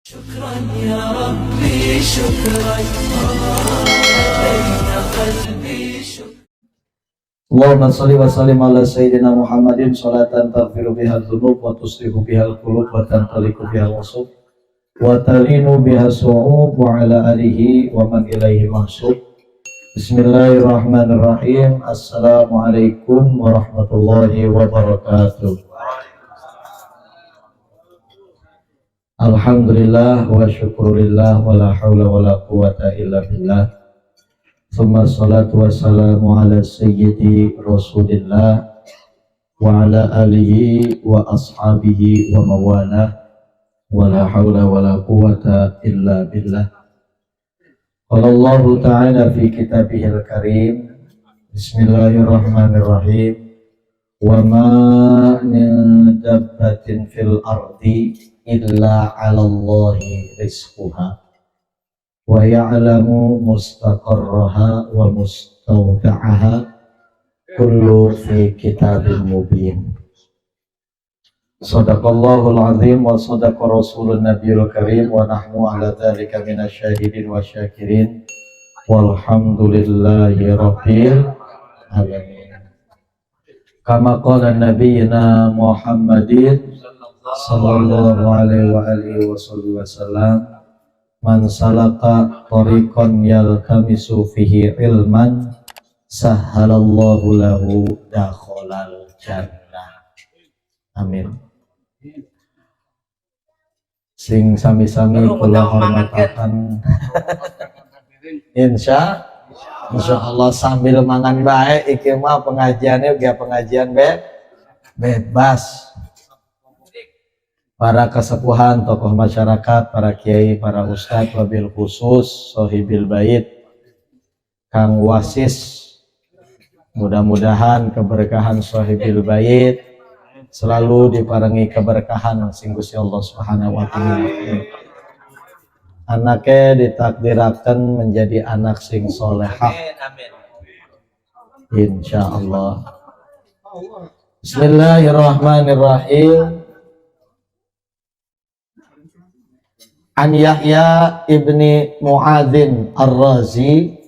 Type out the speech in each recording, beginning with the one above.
شكرا يا ربي شكرا هدينا قلبي شكرا. اللهم صل وسلم على سيدنا محمد صلاة تغفر بها الذنوب وتصلح بها القلوب وتنطلق بها الوصول وتلين بها الصعوب وعلى آله ومن إليه منسوب. Bismillahirrahmanirrahim. Assalamualaikum warahmatullahi wabarakatuh. Alhamdulillah wa syukurillah wa la hawla wa la quwata illa billah. Thumma salatu wassalamu ala sayyidi rasulillah wa ala alihi wa ashabihi wa mawalah wa la hawla wa la quwata illa billah. Qala Allah ta'ala fi kitabihil karim. Bismillahirrahmanirrahim. Wa ma min dabbatin fil ardi illa 'ala Allahi rizquha wa ya'lamu mustaqarraha wa mustawda'aha kullu fi kitabin mubin. Shadaqallahul azim wa shadaqa rasulun nabiyul karim wa nahnu ala dzalika minasyahidin wa syakirin walhamdulillahi rabbil alamin. Kama qala nabiyina Muhammadin sallallahu alaihi wa alihi wasallam, man salaka tariqan yaltamisu fihi ilman sahhalallahu lahu dakhalal jannah. Amin. Sing sami-sami kula hormataken. Insya Allah sambil mangan bae iki mah pengajiannya ge pengajian bebas. Para kesepuhan, tokoh masyarakat, para kiai, para ustadz, wabil khusus, sohibil bait, Kang Wasis, mudah-mudahan keberkahan sohibil bait selalu diparingi keberkahan sing Gusti Allah Subhanahu wa taala. Anaknya ditakdirakan menjadi anak sing solehah. Insya Allah. Bismillahirrahmanirrahim. An Yahya ibni Mu'adzin Ar-Razi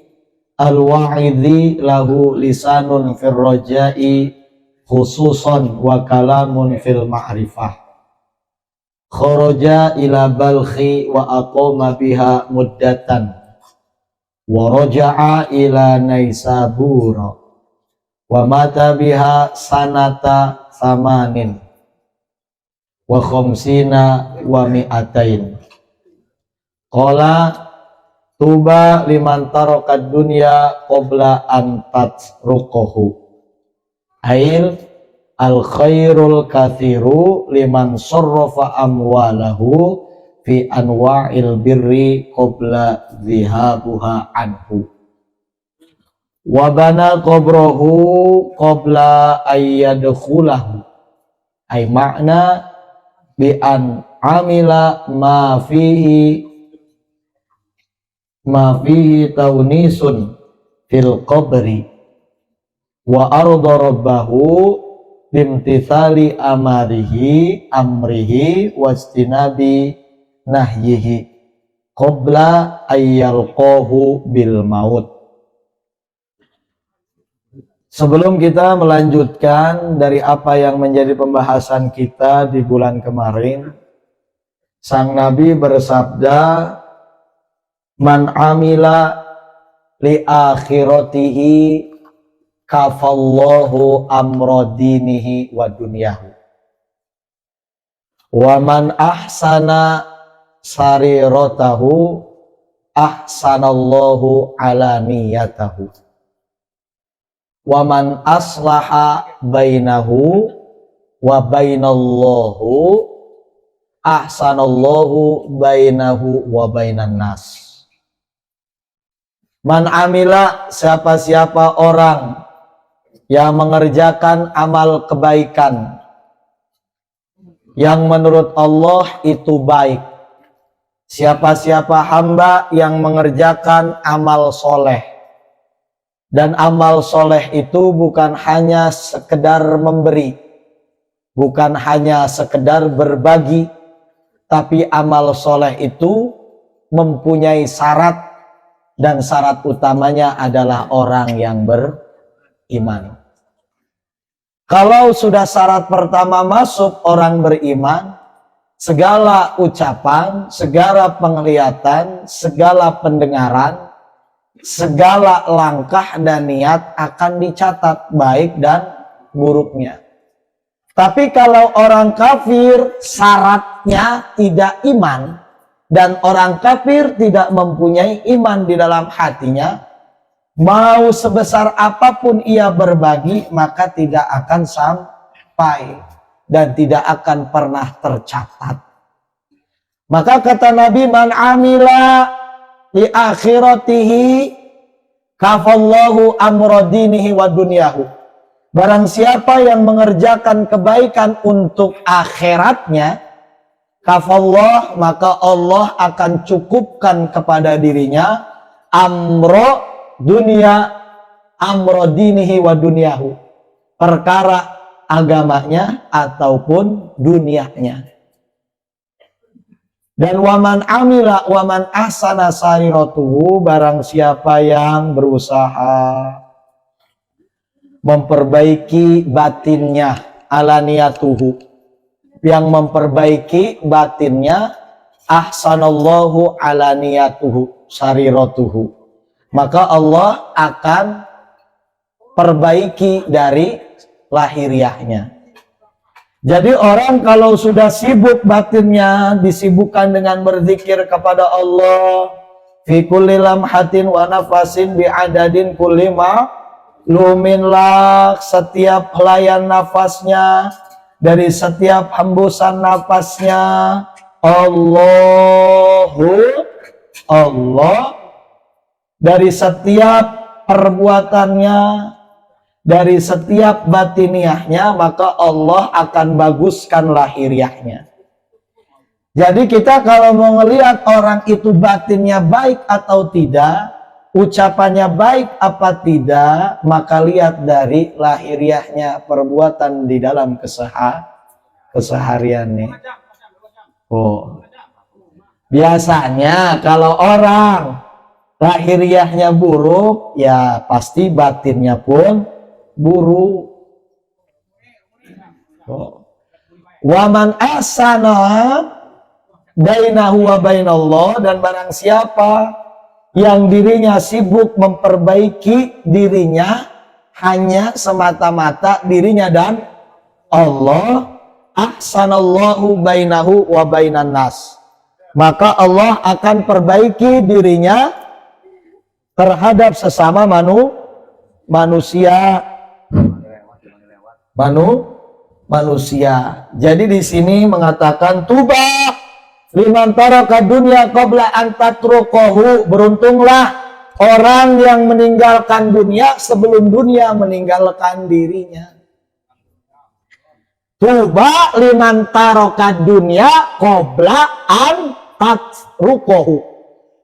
Al-Wa'idhi lahu lisanun fil raja'i khususan wa kalamun fil ma'rifah. Kharaja ila Balkhi wa aqama biha muddatan wa raja'a ila Naisabura wa mata biha sanata samanin wa khamsina wa mi'atain. Qala tuba liman tarakad dunya qabla an tatruqahu ail al khairul kathiru liman sarrafa amwalahu fi anwa'il birri qabla dhihabuha anhu wa bana qabrahu qabla ayyadkhulahu ay makna bi an amila ma fihi taunisun fil qabri wa arda rabbahu bimtithali amrihi wastinabi nahyihi qabla ayyalqahu bil maut. Sebelum kita melanjutkan dari apa yang menjadi pembahasan kita di bulan kemarin, Sang Nabi bersabda, man amila li akhiratihi kafallahu amrodinihi wa dunyahu wa man ahsana sarirotahu ahsanallahu ala niyatahu wa man aslaha bainahu wa bainallahu ahsanallahu bainahu wa bainan nas. Man amila, siapa-siapa orang yang mengerjakan amal kebaikan yang menurut Allah itu baik. Siapa-siapa hamba yang mengerjakan amal soleh. Dan amal soleh itu bukan hanya sekedar memberi, bukan hanya sekedar berbagi, Tapi amal soleh itu mempunyai syarat, dan syarat utamanya adalah orang yang beriman. Kalau sudah syarat pertama masuk orang beriman, segala ucapan, segala penglihatan, segala pendengaran, segala langkah dan niat akan dicatat baik dan buruknya. Tapi kalau orang kafir syaratnya tidak iman, dan orang kafir tidak mempunyai iman di dalam hatinya, mau sebesar apapun ia berbagi, maka tidak akan sampai dan tidak akan pernah tercatat. Maka kata Nabi, man amila li akhiratihi kafallahu amrodinihi wa dunyahu. Barang siapa yang mengerjakan kebaikan untuk akhiratnya, kafallah, maka Allah akan cukupkan kepada dirinya amro dunia, amro dinihi wa dunyahu, perkara agamanya ataupun dunianya. Dan waman amila waman ahsana sariratuhu, barang siapa yang berusaha memperbaiki batinnya, alaniyatuhu, yang memperbaiki batinnya, ahsanallahu alaniyatuhu sariratuhu, maka Allah akan perbaiki dari lahiriahnya. Jadi orang kalau sudah sibuk batinnya, disibukkan dengan berzikir kepada Allah, fi kulli lamhatin wa nafasin bi'adadin kulli ma'lumin lak, setiap helayan nafasnya, dari setiap hembusan nafasnya, Allah, dari setiap perbuatannya, dari setiap batiniahnya, maka Allah akan baguskan lahiriahnya. Jadi kita kalau mau melihat orang itu batinnya baik atau tidak, ucapannya baik apa tidak, maka lihat dari lahiriahnya, perbuatan di dalam kesehariannya. Oh, biasanya kalau orang lahiriahnya buruk, ya pasti batinnya pun buruk. Oh. Waman asana bainahu wa bainallah, dan barang siapa yang dirinya sibuk memperbaiki dirinya, hanya semata-mata dirinya dan Allah, ahsanallahu bainahu wa bainan nas, maka Allah akan perbaiki dirinya terhadap sesama manusia. Jadi di sini mengatakan tuba liman taraka dunya qabla an tatrukahu, beruntunglah orang yang meninggalkan dunia sebelum dunia meninggalkan dirinya. Tuba liman taraka dunya qabla an tatrukahu,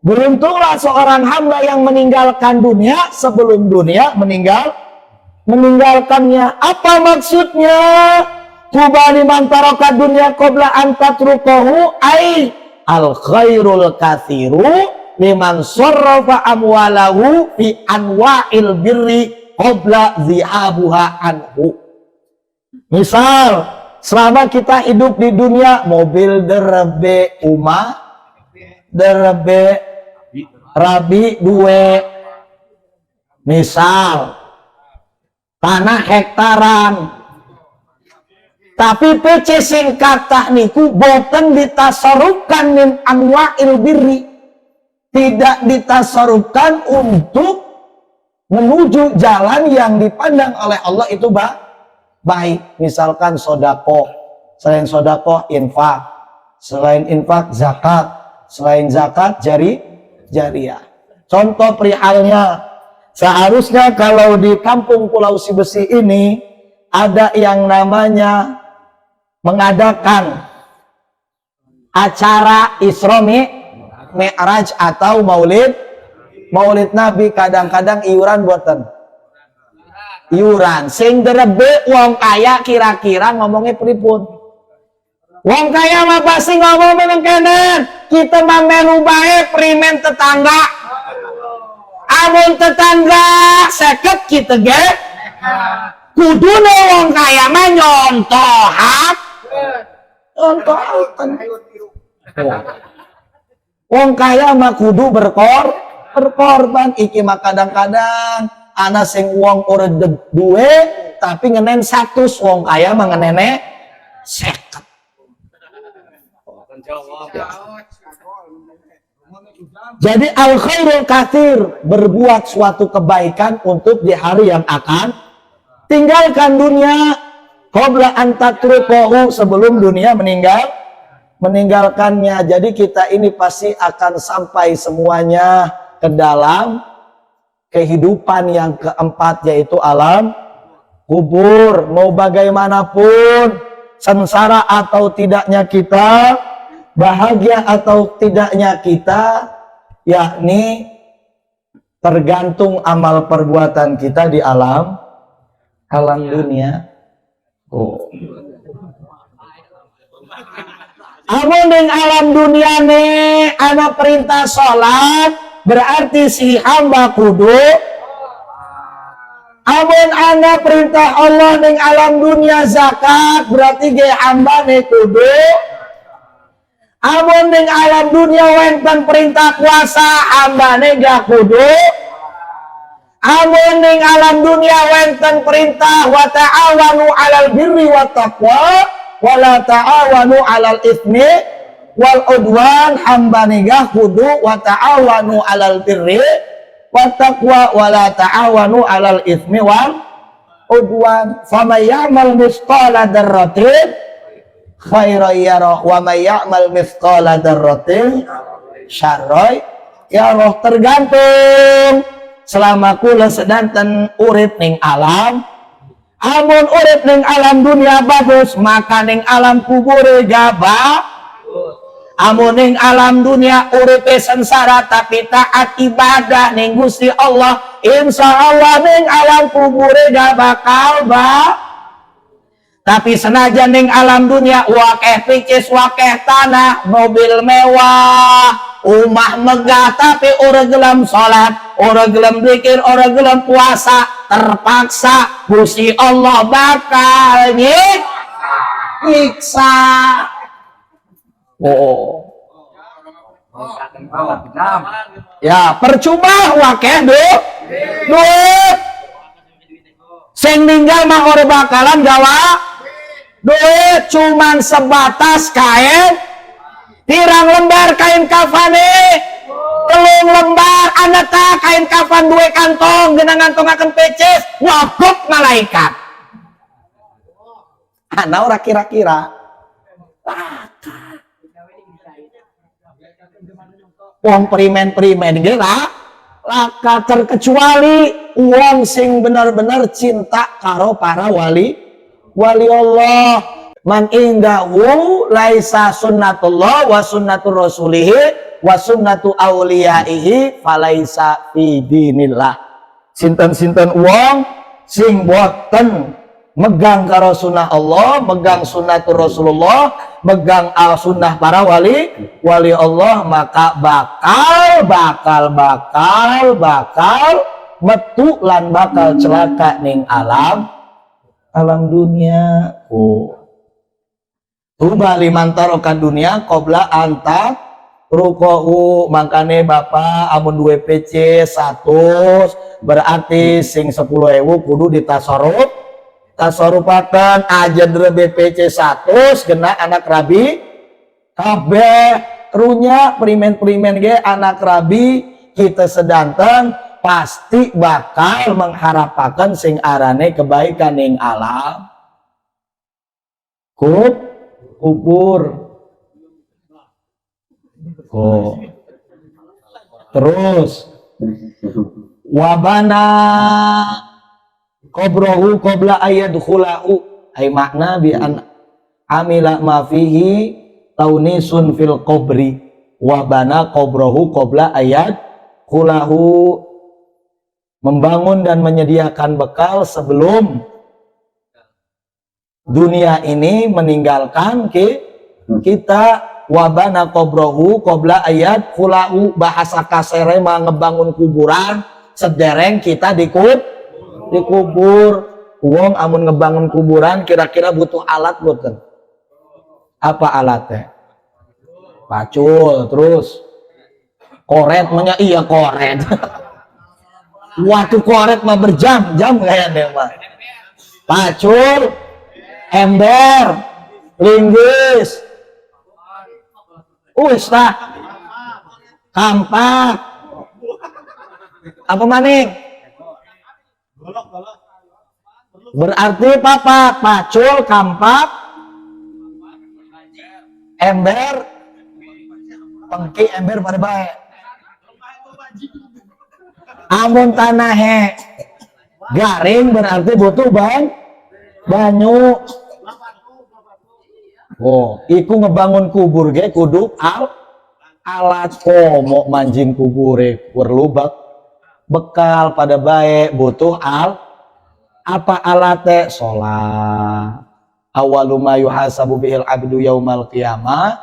beruntunglah seorang hamba yang meninggalkan dunia sebelum dunia meninggalkannya. Apa maksudnya? Tuba liman taraka dunya qabla an tatrukahu, ai al khairul kathiru liman sarrafa amwalahu fi anwa'il birri qabla zihabuha anhu. Misal, selama kita hidup di dunia, mobil derebe umah, derebe rabi duwe, misal tanah hektaran, tapi PC singkatah niku boten ditasarufkan min anwa'il birri, tidak ditasarufkan untuk menuju jalan yang dipandang oleh Allah itu baik. Misalkan sodako, selain sodako infak, selain infak zakat, selain zakat jariyah. Contoh perihalnya, seharusnya kalau di kampung Pulau Sibesi ini ada yang namanya mengadakan acara Isra Mi'raj atau Maulid Nabi. Kadang-kadang iuran buatan iuran sing derebe wong kaya, kira-kira ngomongnya pripun? Wong kaya mah pasti ngomong meneng kenen. Kita mah melu bae primen tetangga. Amun tetangga seket kita ge. Kudune wong kaya mah nyontohan. Nyontohan. Wong kaya mah kudu berkorban. Iki mah kadang-kadang ana sing wong uredeg duwe tapi ngenen 100, wong kaya mah ngenene 50. Jadi al khairul katsir, berbuat suatu kebaikan untuk di hari yang akan tinggalkan dunia qabla an tatruqahu, sebelum dunia meninggalkannya. Jadi kita ini pasti akan sampai semuanya ke dalam kehidupan yang keempat, yaitu alam kubur. Mau bagaimanapun sengsara atau tidaknya kita, bahagia atau tidaknya kita, yakni tergantung amal perbuatan kita di alam dunia. Amun ning alam dunia nih ana perintah sholat, berarti si hamba kudu. Amun ana perintah Allah ning alam dunia zakat, berarti ge hamba nih kudu. Amun ning alam dunia wenten perintah puasa, hamba nih gak kudu. Amun ning alam dunia wenten perintah wa ta'awanu 'alal birri wat taqwa wa la ta'awanu 'alal itsmi wal udwan, hamba nih gak kudu wa ta'awanu 'alal birri wat taqwa wa la ta'awanu 'alal itsmi wal udwan. Faman ya'mal mithqala dzarratin khairan yarah wa may ya'mal mithqala dzarratin syarran yarah. Tergantung selama kula sedanten urip ning alam. Amun urip ning alam dunia bagus, maka ning alam kubur gaba. Amun ning alam dunia urip sengsara tapi taat ibadah ning Gusti Allah, insyaallah ning alam kubur gak bakal Tapi senajan ning alam dunia wakeh picis, wakeh tanah, mobil mewah, umah megah, tapi ora gelem salat, ora gelem zikir, ora gelem puasa, terpaksa Gusti Allah bakal nyiksa. Ya percuma wakeh duit. Sing ninggal mah ora bakalan gawa duit, cuman sebatas kain, pirang lembar kain kafane, 3 lembar, anata kain kafan 2 kantong, geunang ngantongakeun peces, nyokot malaikat. Ana ora kira-kira. Wong primen-primen ge laka, terkecuali wong sing benar-benar cinta karo para wali Allah. Man indahu laisa sunnatullah wa sunnatur rasulihi wa sunnatu auliyaihi falaisa fi dinillah. Sinten-sinten wong sing boten megang karo sunnah Allah, megang sunnatur Rasulullah, megang al sunnah para wali Allah, maka bakal metu lan bakal celaka ning alam dunia. Tuba liman taroka dunia qabla antat rukohu, makane bapak amun duwe PC 100 berarti sing 10.000 kudu tasarupakan aja BPC 100 kena anak rabi kabeh runya primen-primen ge anak rabi kita sedanten pasti bakal mengharapkan sing arane kebaikan ning alam kubur. Terus wabana qabrohu qabla ayadkhulahu, ay makna bi an amila ma fihi taunisun fil qabri wa bana qabrohu qabla ayadkhulahu, membangun dan menyediakan bekal sebelum dunia ini meninggalkan Kita wabana qabrohu qabla ayat kulau bahasa kasere mah ngebangun kuburan sedereng kita dikubur. Wong amun ngebangun kuburan kira-kira butuh alat boten? Apa alatnya? Pacul, terus koret, iya koret. Waktu koret mah berjam-jam kayaknya mah. Pacul, ember, linggis, tah, kampak, apa maning? Berarti papat, pacul, kampak, ember, pengki, ember pada baik. Amun tanah garing berarti butuh banyu. Oh, iku ngebangun kubur ge kudu alat komo manjing kubure berlubak bekal pada baik butuh apa alatnya? Sholat. Awalu ma yuhasabu bihil abdu yaumal qiyamah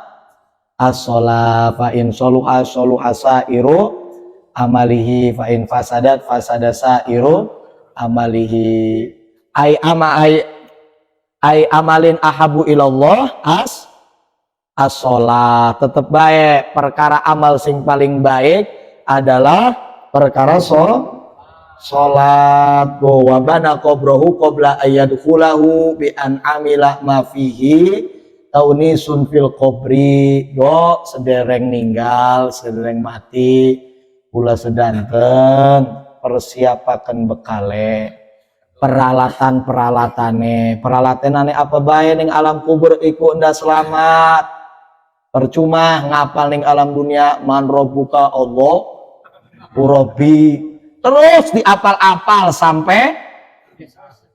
as-sholat, fa in sholuha sholuha sairu amalihi, fa in fasadat fasada sairu amalihi. Ai amalin ahabu ilallah as-sholat. Tetap baik, perkara amal sing paling baik adalah perkara sholat. Wa bana qabrohu qabla ayyadkhulahu bi an amilah ma fihi taunisun fil qabri. Do sedereng ninggal, sedereng mati, kula sedanten persiapaken bekale peralatanane apa bae ning alam kubur iku enda selamat. Percuma ngapal ning alam dunia man rabbuka Allah Rabbi terus diapal-apal sampai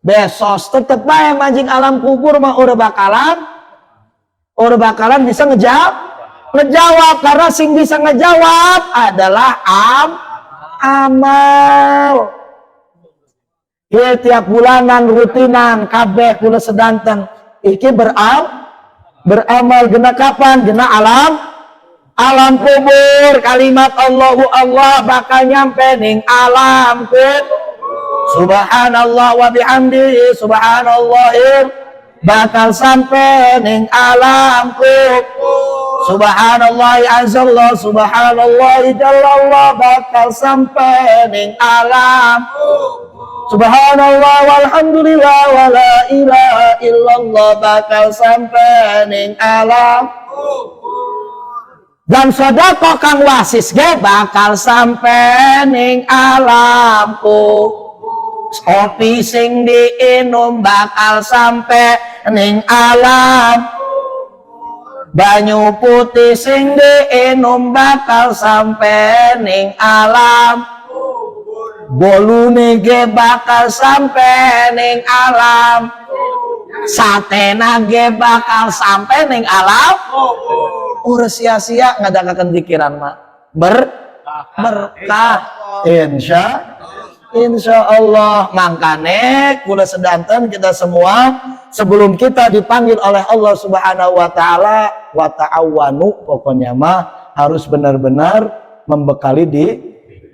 besos. Tetep bae manjing alam kubur mah udah bakalan bisa ngejawab karena sing bisa ngejawab adalah amal. Ya, tiap bulanan rutinan kabeh kula sedanten iki beramal gena kapan? Gena alam kubur. Kalimat Allahu Allah bakal nyampe ning alam kubur. Subhanallah wa bihamdihi subhanallahir bakal sampai ning alam kubur. Subhanallah azallah subhanallah jallallah bakal sampai ning alam kubur. Subhanallah walhamdulillah wa la ilaha illallah bakal sampai ning alam. Dan sedekah kang wasis ge bakal sampai ning alamku. Kopi sing diinum bakal sampai ning alam. Banyu putih sing diinum bakal sampai ning alam. Bolune ge bakal sampai ning alam. Satena ge bakal sampai ning alam. Urus sia-sia ngadakakeun pikiran mah berkah insya Allah. Makane kula sedanten kita semua sebelum kita dipanggil oleh Allah Subhanahu wa taala wa ta'awanu, pokoknya mah harus benar-benar membekali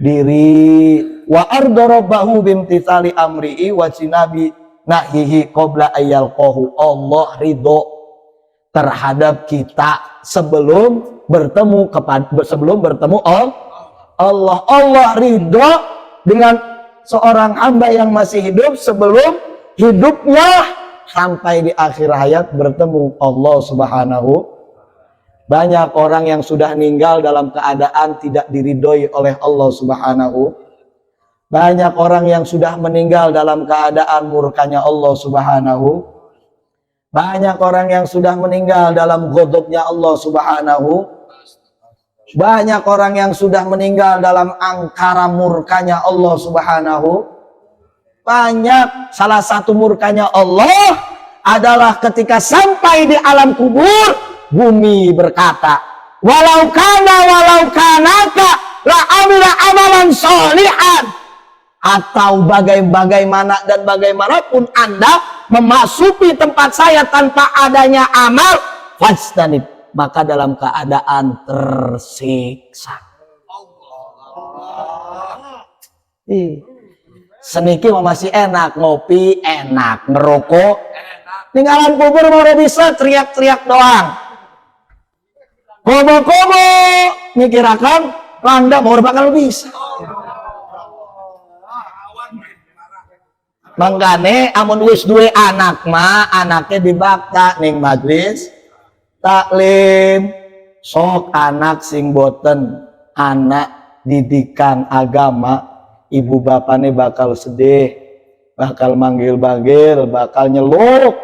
diri wa ardarabahu bimtithali amri'i wa jinabi nahyihi qabla ayyalqahu. Allah ridho terhadap kita sebelum bertemu Allah. Allah ridho dengan seorang hamba yang masih hidup sebelum hidupnya sampai di akhir hayat bertemu Allah Subhanahu. Banyak orang yang sudah meninggal dalam keadaan tidak diridhoi oleh Allah Subhanahu. Banyak orang yang sudah meninggal dalam keadaan murkanya Allah Subhanahu. Banyak orang yang sudah meninggal dalam ghadabnya Allah Subhanahu. Banyak orang yang sudah meninggal dalam angkara murkanya Allah Subhanahu. Banyak. Salah satu murkanya Allah adalah ketika sampai di alam kubur, bumi berkata, walau kanaka la amila amalan sholihan. Atau bagaimana dan bagaimanapun Anda memasuki tempat saya tanpa adanya amal, fajtanib, maka dalam keadaan tersiksa. Seniki masih enak ngopi, enak ngerokok, ninggalan kubur mau bisa teriak-teriak doang. Kobo-kobo mikirakan randa mau bakal bisa. Manggane amun wis duwe anak mah anaknya dibakta ning majlis taklim, sok anak sing boten anak didikan agama, ibu bapaknya bakal sedih, bakal manggil-manggil, bakal nyeluk,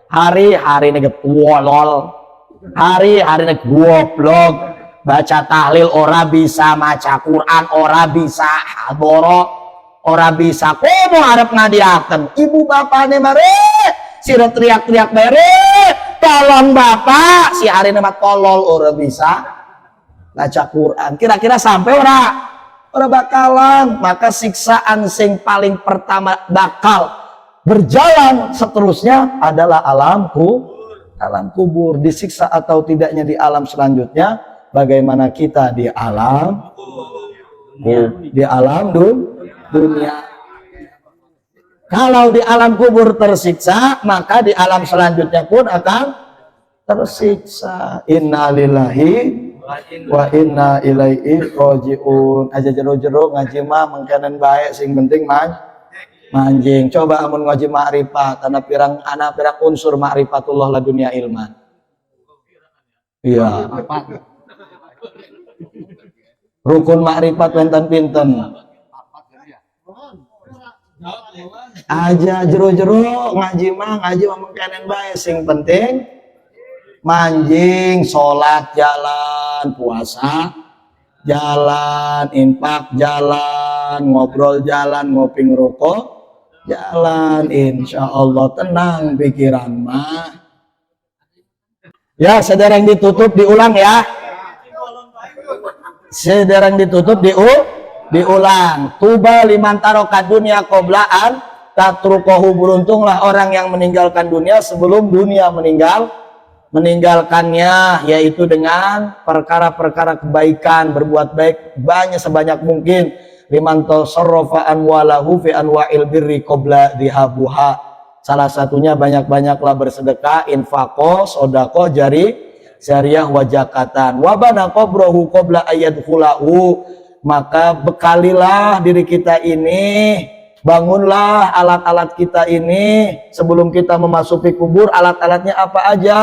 hari-hari nih ketolol, hari-hari nih goblok, baca tahlil ora bisa, maca Quran ora bisa, hadoro ora bisa, komo harap ngadiaken, ibu bapaknya mare, sira teriak-teriak mere, tolong bapak, si hari nama tolol ora bisa, baca Quran, kira-kira sampai ora bakalan. Maka siksaan sing paling pertama bakal berjalan seterusnya adalah alam kubur. Disiksa atau tidaknya di alam selanjutnya, bagaimana kita di alam dunia. Kalau di alam kubur tersiksa, maka di alam selanjutnya pun akan tersiksa. Innalillahi wa inna ilaihi rajiun. Aja jero-jero ngaji mah mengkenen baik, sing penting manjing. Coba amun ngaji ma'rifat, ana pirang unsur ma'rifatullah la dunia ilman. Iya. Rukun ma'rifat wenten pinten. Aja jero-jero ngaji mah mengkenen baik, sing penting manjing, sholat jalan, puasa jalan, infak jalan, ngobrol jalan, ngopi ngerokok jalan, insya Allah tenang pikiran mah. Ya, sedereng ditutup diulang ya. Sedereng ditutup diulang. Tuba liman taroka dunia qoblaan tatrukohu, beruntunglah orang yang meninggalkan dunia sebelum dunia meninggalkannya, yaitu dengan perkara-perkara kebaikan, berbuat baik banyak sebanyak mungkin. Liman tasarrafa anwalahu fi anwa'il birri qabla dihabuha, salah satunya banyak-banyaklah bersedekah, infaqo, sodako, jariah, wajakatan. Wabana qabrahu qabla ayadkhulahu, maka bekalilah diri kita ini, bangunlah alat-alat kita ini sebelum kita memasuki kubur. Alat-alatnya apa aja?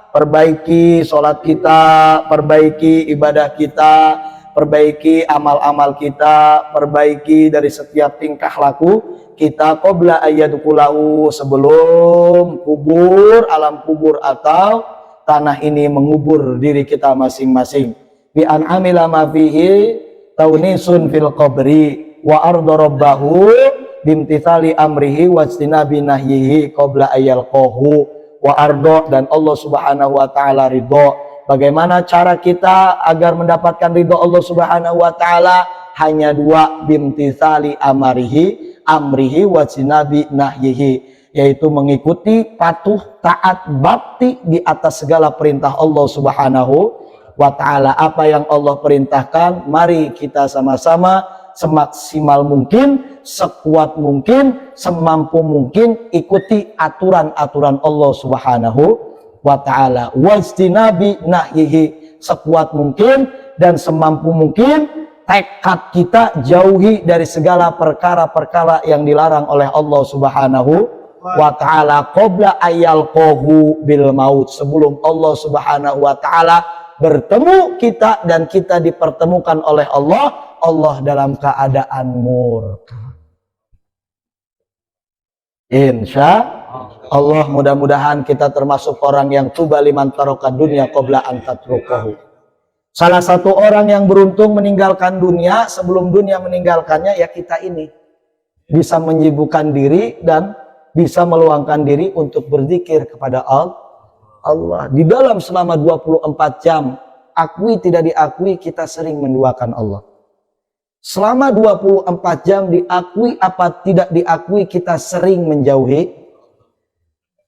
Perbaiki sholat kita, perbaiki ibadah kita, perbaiki amal-amal kita, perbaiki dari setiap tingkah laku kita qabla ayyadukulahu, sebelum kubur, alam kubur atau tanah ini mengubur diri kita masing-masing. Bi an amila ma fihi taunisun fil qabri wa arda rabbahu bimtithali amrihi wajtinabi nahyihi qabla ayyalqahu wa ardo, dan Allah subhanahu wa ta'ala ridho. Bagaimana cara kita agar mendapatkan ridho Allah subhanahu wa ta'ala? Hanya dua, bimtithali amrihi wajtinabi nahyihi, yaitu mengikuti, patuh, taat, bakti di atas segala perintah Allah subhanahu wa ta'ala. Apa yang Allah perintahkan, mari kita sama-sama semaksimal mungkin, sekuat mungkin, semampu mungkin ikuti aturan-aturan Allah subhanahu wa ta'ala. Wajtinabi nahyihi, sekuat mungkin dan semampu mungkin tekad kita jauhi dari segala perkara-perkara yang dilarang oleh Allah subhanahu wa ta'ala qabla ayyalqahu bil maut, sebelum Allah subhanahu wa ta'ala bertemu kita dan kita dipertemukan oleh Allah dalam keadaan murka. Insya Allah mudah-mudahan kita termasuk orang yang tuba liman taroka dunia qabla an tatrukahu. Salah satu orang yang beruntung meninggalkan dunia sebelum dunia meninggalkannya, ya kita ini bisa menyibukkan diri dan bisa meluangkan diri untuk berzikir kepada Allah. Di dalam selama 24 jam, akui tidak diakui, kita sering menduakan Allah. Selama 24 jam, diakui apa tidak diakui, kita sering menjauhi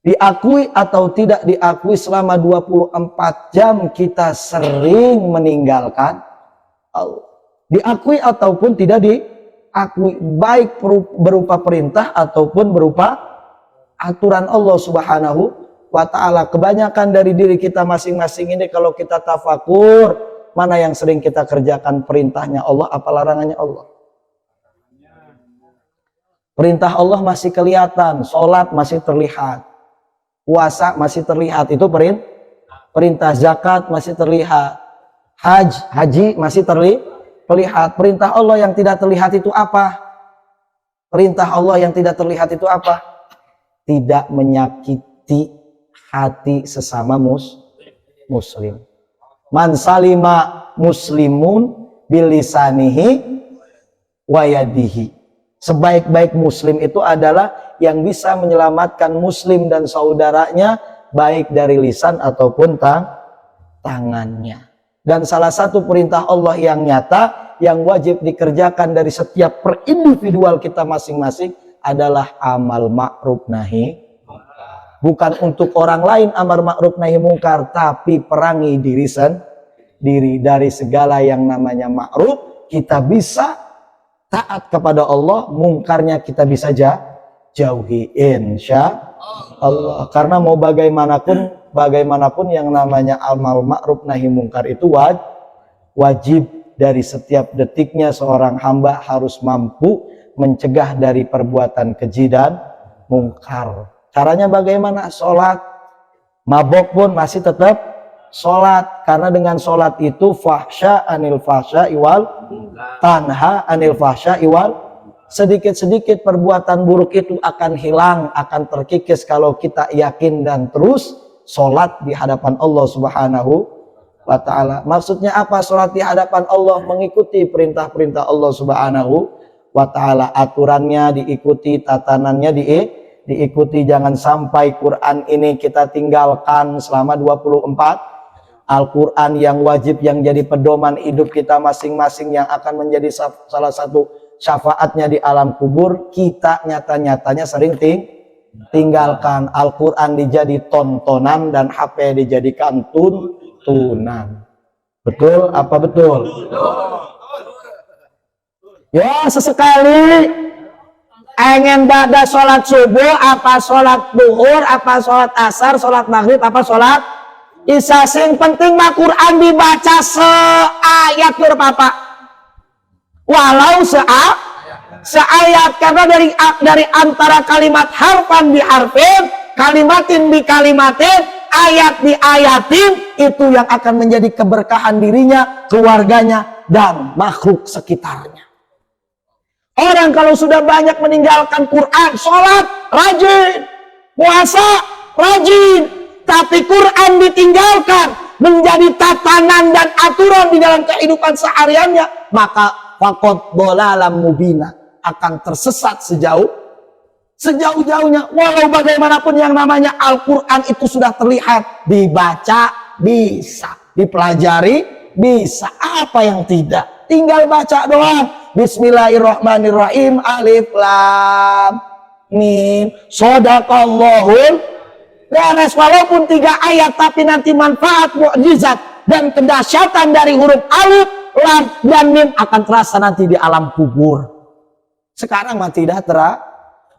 Diakui atau tidak diakui, selama 24 jam kita sering meninggalkan Allah. Diakui ataupun tidak diakui, baik berupa perintah ataupun berupa aturan Allah Subhanahu wa ta'ala. Kebanyakan dari diri kita masing-masing ini kalau kita tafakur, mana yang sering kita kerjakan perintahnya Allah apa larangannya Allah? Perintah Allah masih kelihatan, sholat masih terlihat, puasa masih terlihat, itu perintah. Zakat masih terlihat, haji masih terlihat. Perintah Allah yang tidak terlihat itu apa? Perintah Allah yang tidak terlihat itu apa? Tidak menyakiti hati sesama muslim. Man salima muslimun bilisanihi wa yadihi. Sebaik-baik muslim itu adalah yang bisa menyelamatkan muslim dan saudaranya baik dari lisan ataupun tangannya. Dan salah satu perintah Allah yang nyata yang wajib dikerjakan dari setiap perindividual kita masing-masing adalah amal ma'ruf nahi. Bukan untuk orang lain amar ma'ruf nahi mungkar, tapi perangi diri sendiri dari segala yang namanya ma'ruf. Kita bisa taat kepada Allah, mungkarnya kita bisa jauhi insya Allah. Karena mau bagaimanapun yang namanya amal ma'ruf nahi mungkar itu wajib. Dari setiap detiknya seorang hamba harus mampu mencegah dari perbuatan keji dan mungkar. Caranya bagaimana? Sholat. Mabok pun masih tetap sholat, karena dengan sholat itu fahsya anil fahsya iwal tanha anil fahsya iwal. Sedikit-sedikit perbuatan buruk itu akan hilang, akan terkikis kalau kita yakin dan terus sholat di hadapan Allah Subhanahu wa ta'ala. Maksudnya apa sholat di hadapan Allah? Mengikuti perintah-perintah Allah Subhanahu wa ta'ala. Aturannya diikuti, tatanannya diikuti. Jangan sampai Quran ini kita tinggalkan selama 24. Al-Quran yang wajib, yang jadi pedoman hidup kita masing-masing, yang akan menjadi salah satu syafaatnya di alam kubur, kita nyata-nyatanya sering tinggalkan. Al-Quran dijadi tontonan dan HP dijadikan tuntunan. Betul apa betul? Ya, sesekali ingin pada sholat subuh, apa sholat duhur, apa sholat asar, sholat maghrib, apa sholat isya, sing penting mah Quran dibaca seayat ya Papa. Walau seayat, karena dari antara kalimat harfan bi harfin, kalimatin bi kalimatin, ayat di ayatin, itu yang akan menjadi keberkahan dirinya, keluarganya, dan makhluk sekitarnya. Orang kalau sudah banyak meninggalkan Quran, sholat rajin, puasa rajin, tapi Quran ditinggalkan menjadi tatanan dan aturan di dalam kehidupan sehariannya, maka faqad dhalalam mubina, akan tersesat sejauh-jauhnya. Walau bagaimanapun yang namanya Al-Quran itu sudah terlihat, dibaca bisa, dipelajari bisa, apa yang tidak, tinggal baca doang. Bismillahirrahmanirrahim, alif lam mim, shadaqallahul, beres. Walaupun 3 ayat, tapi nanti manfaat, mukjizat dan kedahsyatan dari huruf alif lam dan mim akan terasa nanti di alam kubur. Sekarang mah tidak terasa.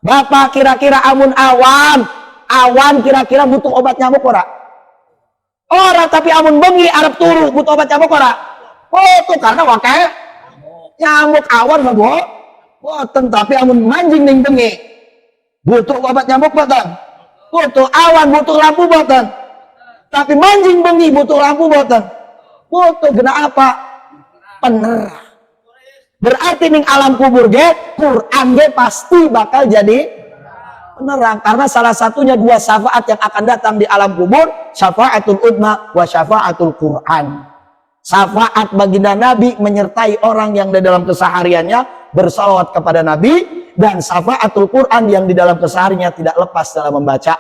Bapak kira-kira amun awan kira-kira butuh obat nyamuk ora? Ora, tapi amun bengi arep turu butuh obat nyamuk ora? Butuh, karena wakai nyamuk awan mah boten, tapi amun manjing ning bengi butuh obat nyamuk boten. Butuh awan, butuh lampu boten. Tapi manjing bengi butuh lampu boten. Butuh gena apa? Penerang. Berarti ning alam kubur ge Quran ge pasti bakal jadi penerang, karena salah satunya 2 syafaat yang akan datang di alam kubur, syafaatul udma wa syafaatul Quran. Syafaat baginda Nabi menyertai orang yang di dalam kesehariannya bersalawat kepada Nabi, dan syafaatul Quran yang di dalam kesehariannya tidak lepas dalam membaca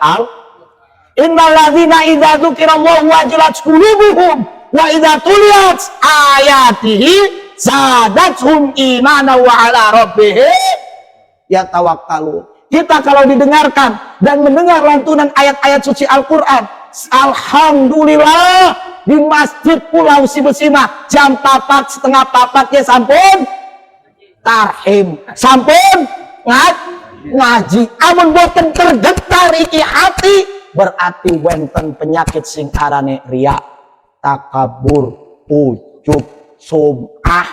Innal ladzina idza dzukirallahu wajilat qulubuhum wa idza tuliyat ayatihi zadatuhum imana wa ala rabbihim yatawakkalun. Kita kalau didengarkan dan mendengar lantunan ayat-ayat suci Al-Quran, alhamdulillah, di Masjid Pulau Sibesima jam 4:30 ya sampun tarhim, sampun ngaji. Amun boten tergetar iki hati, berarti wenten penyakit sing arane riya, takabur, ujub, sum'ah,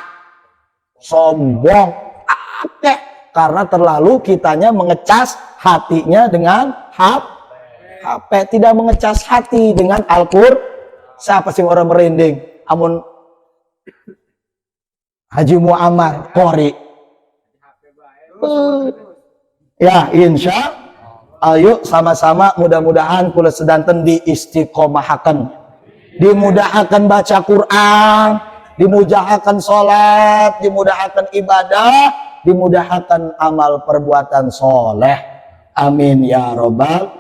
sombong, akeh. Karena terlalu kitanya mengecas hatinya dengan HP, tidak mengecas hati dengan Al-Qur'an. Siapa sih orang merinding? Amun Haji Muammar Qori. Ya, insya ayo sama-sama mudah-mudahan kula sedanten di istiqomahaken. Dimudahkan baca Quran, dimudahkan sholat, dimudahkan ibadah, dimudahkan amal perbuatan soleh. Amin ya robbal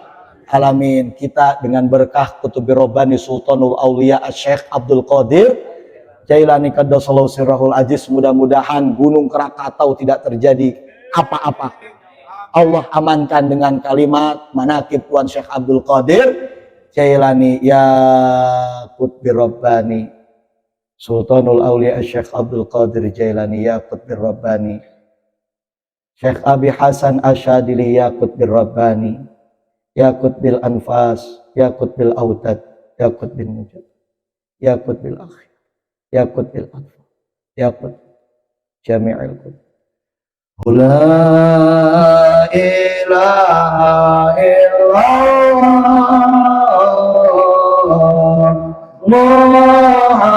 alamin. Kita dengan berkah Kutubi Robbani Sultanul Aulia Syekh Abdul Qadir Jailani Qaddasallahu sirrahul aziz, mudah-mudahan Gunung Krakatau tidak terjadi apa-apa. Allah amankan dengan kalimat manaqib Tuan Syekh Abdul Qadir Jailani ya Kutubi Robbani Sultanul Aulia Syekh Abdul Qadir Jailani ya Kutubi Robbani Syekh Abi Hasan Asyadili Yakut bil Rabbani, Yakut bil Anfas, Yakut bil Autad, Yakut bil Mujad, Yakut bil Akhir, Yakut bil Anfa, Yakut Jami'il Qud. La ilaha illallah Muhammadur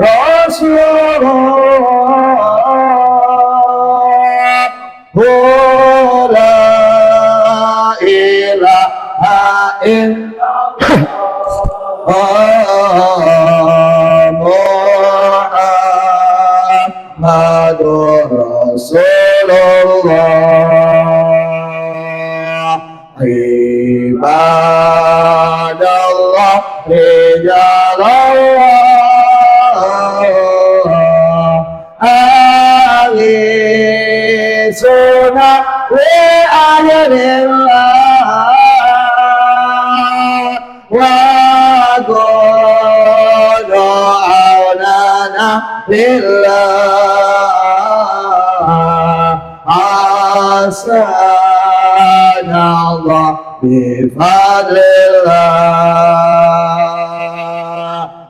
Rasulullah. La ilaha illallah Muhammadur Rasulullah. Ibadallah rijalallah sunnah li ajrillah wa qada'ana lillah asanallah bifadlillah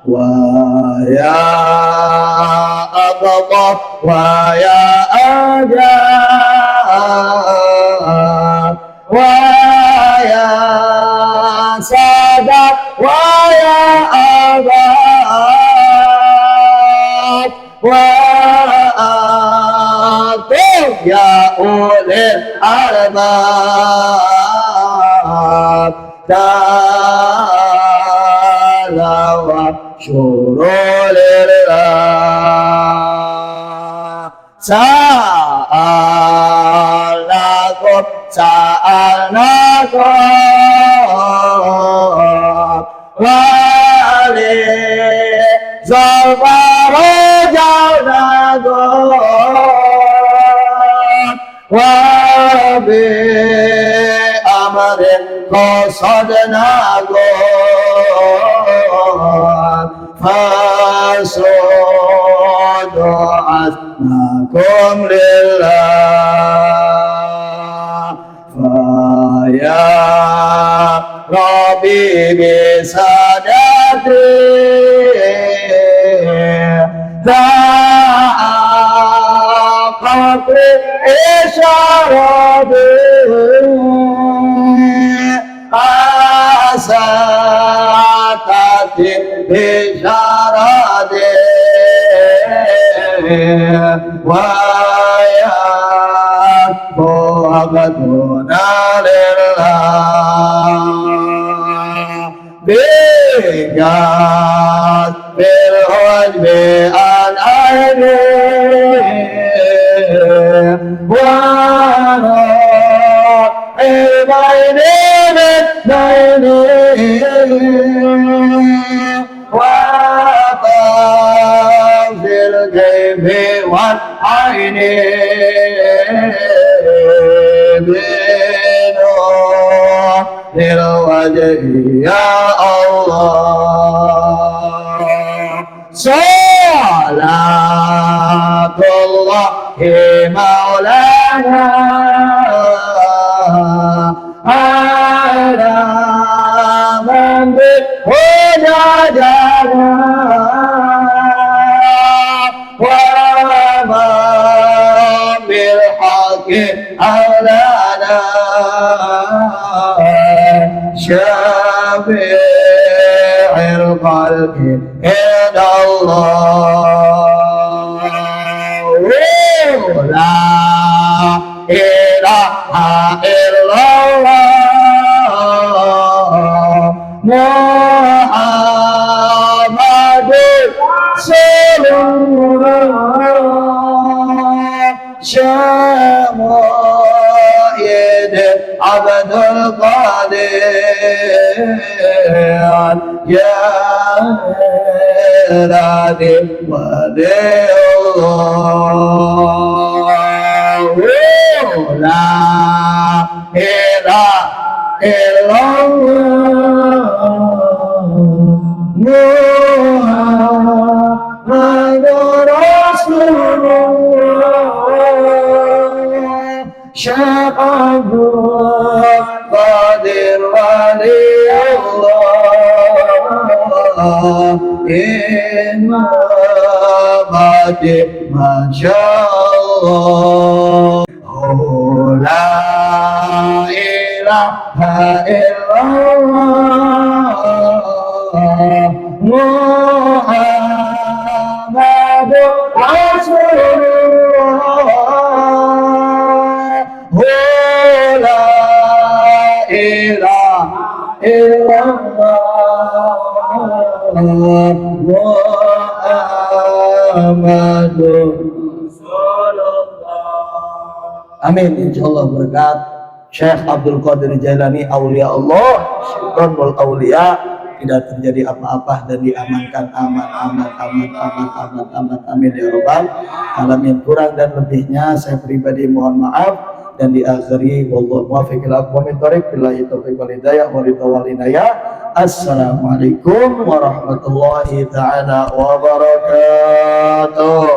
wa ya abqah wa ya wa ya sadat wa ya abad wa atif ya ulil albab dalawat syurulillah. Sa'alnakum wali zalfarajawnakum wa bi amrin qasadnakum fasudu'atnakum lillah ya Rabbi bisadati ta'aqatri isyarabi asatati bisyaradi wa ya Muhammaduna lillah bigat bilhujbi an aini wa ibaini mitnaini wa tafzil kayfi wal aini wajhi ya Allah. Salatullahi maulana ala man bihudadana wa man bilhaqi alana syafi'il khalqi inda Allah. La ilaha illallah Muhammadur Rasulullah Syama'id Abdul Qadir Ya Radhi Wadiullah La ilaha illallah Muhammadur Rasulullah Syekh Abdul Qadir Waliullah Imam Adi Masya Allah La ilaha illallah Muhammadur Rasulullah La ilaha illallah Muhammadur Amin. Insyaallah berkat Syekh Abdul Qadir Jailani Aulia Allah Sultanul Aulia tidak terjadi apa-apa dan diamankan aman amin ya rabbal alamin. Kurang dan lebihnya saya pribadi mohon maaf dan diakhiri wallahu muwaffiq ila aqwamit thoriq billahi taufiq wal hidayah wa ridha wal inayah. Assalamualaikum warahmatullahi taala wabarakatuh.